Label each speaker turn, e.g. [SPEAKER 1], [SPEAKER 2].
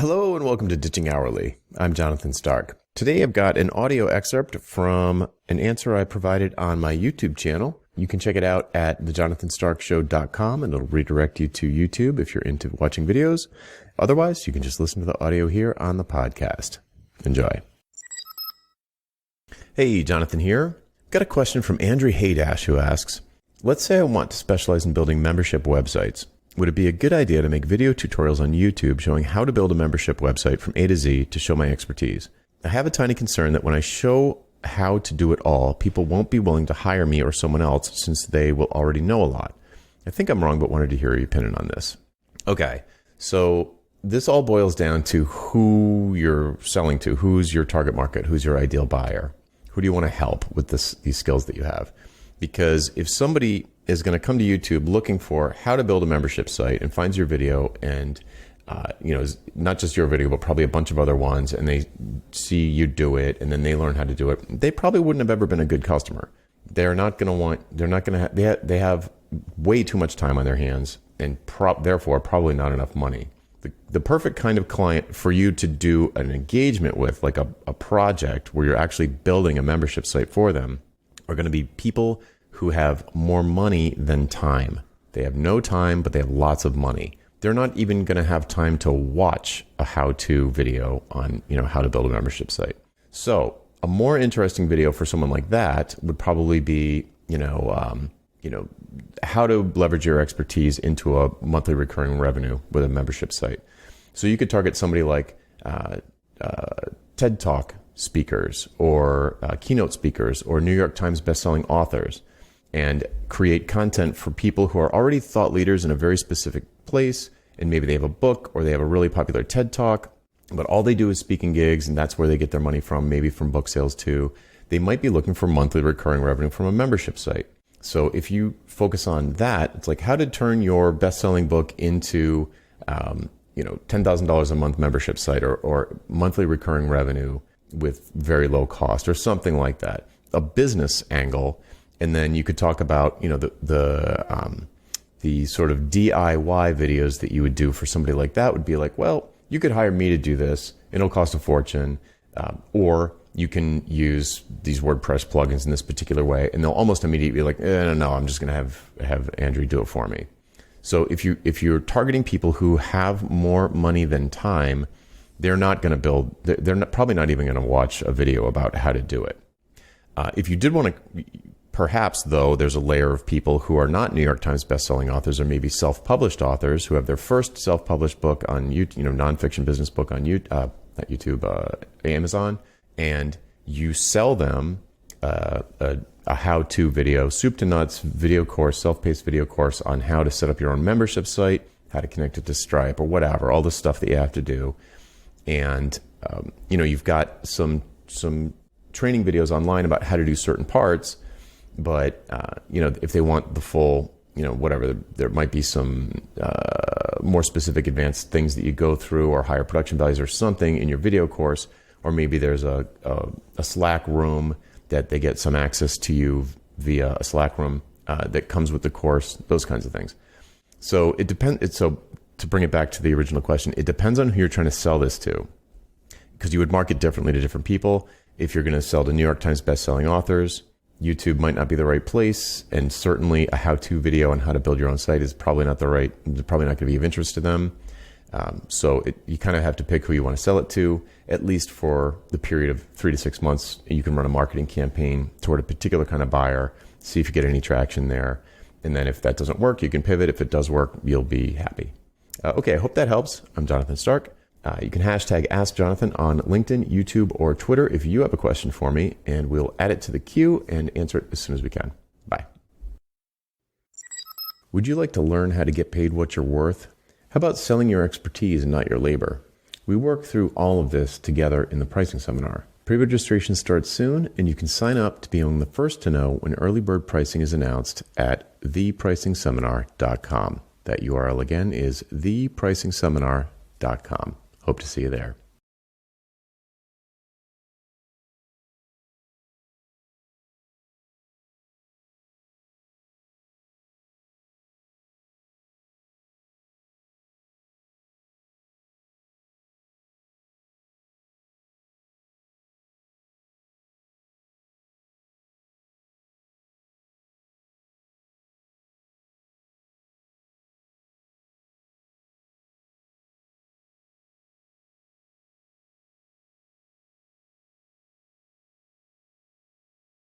[SPEAKER 1] Hello and welcome to Ditching Hourly. I'm Jonathan Stark. Today I've got an audio excerpt from an answer I provided on my YouTube channel. You can check it out at thejonathanstarkshow.com and it'll redirect you to YouTube if you're into watching videos. Otherwise, you can just listen to the audio here on the podcast. Enjoy. Hey, Jonathan here. Got a question from Andrew Haydash who asks, let's say I want to specialize in building membership websites. Would it be a good idea to make video tutorials on YouTube showing how to build a membership website from A to Z to show my expertise? I have a tiny concern that when I show how to do it all, people won't be willing to hire me or someone else since they will already know a lot. I think I'm wrong, but wanted to hear your opinion on this. Okay, so this all boils down to who you're selling to, who's your target market, who's your ideal buyer, who do you want to help with these skills that you have? Because if somebody is going to come to YouTube looking for how to build a membership site and finds your video and, not just your video, but probably a bunch of other ones, and they see you do it and then they learn how to do it, they probably wouldn't have ever been a good customer. They have way too much time on their hands and therefore probably not enough money. The perfect kind of client for you to do an engagement with, like a project where you're actually building a membership site for them, are going to be people who have more money than time. They have no time, but they have lots of money. They're not even going to have time to watch a how-to video on, how to build a membership site. So a more interesting video for someone like that would probably be, how to leverage your expertise into a monthly recurring revenue with a membership site. So you could target somebody like TED Talk speakers or keynote speakers or New York Times bestselling authors, and create content for people who are already thought leaders in a very specific place, and maybe they have a book or they have a really popular TED Talk, but all they do is speaking gigs, and that's where they get their money from, maybe from book sales too. They might be looking for monthly recurring revenue from a membership site. So if you focus on that, it's like how to turn your best-selling book into $10,000 a month membership site or monthly recurring revenue with very low cost or something like that, a business angle. And then you could talk about, the sort of DIY videos that you would do for somebody like that would be like, well, you could hire me to do this. It'll cost a fortune. Or you can use these WordPress plugins in this particular way. And they'll almost immediately be like, no, I'm just going to have Andrew do it for me. So if you're targeting people who have more money than time, they're not going to build, probably not even going to watch a video about how to do it. If you did want to, perhaps, though, there's a layer of people who are not New York Times bestselling authors or maybe self-published authors who have their first self-published book on YouTube, nonfiction business book on Amazon, and you sell them a how-to video, soup to nuts video course, self-paced video course on how to set up your own membership site, how to connect it to Stripe or whatever, all the stuff that you have to do. And, you've got some training videos online about how to do certain parts. But, if they want the full, whatever, there might be some more specific advanced things that you go through or higher production values or something in your video course. Or maybe there's a Slack room that they get some access to you via a Slack room that comes with the course, those kinds of things. So it depends. So to bring it back to the original question, it depends on who you're trying to sell this to, because you would market differently to different people. If you're going to sell to New York Times bestselling authors, YouTube might not be the right place, and certainly a how-to video on how to build your own site is probably not probably not going to be of interest to them. So you kind of have to pick who you want to sell it to, at least for the period of 3 to 6 months. You can run a marketing campaign toward a particular kind of buyer, see if you get any traction there. And then if that doesn't work, you can pivot. If it does work, you'll be happy. Okay, I hope that helps. I'm Jonathan Stark. You can hashtag AskJonathan on LinkedIn, YouTube, or Twitter if you have a question for me, and we'll add it to the queue and answer it as soon as we can. Bye. Would you like to learn how to get paid what you're worth? How about selling your expertise and not your labor? We work through all of this together in the pricing seminar. Pre-registration starts soon, and you can sign up to be among the first to know when early bird pricing is announced at thepricingseminar.com. That URL again is thepricingseminar.com. Hope to see you there.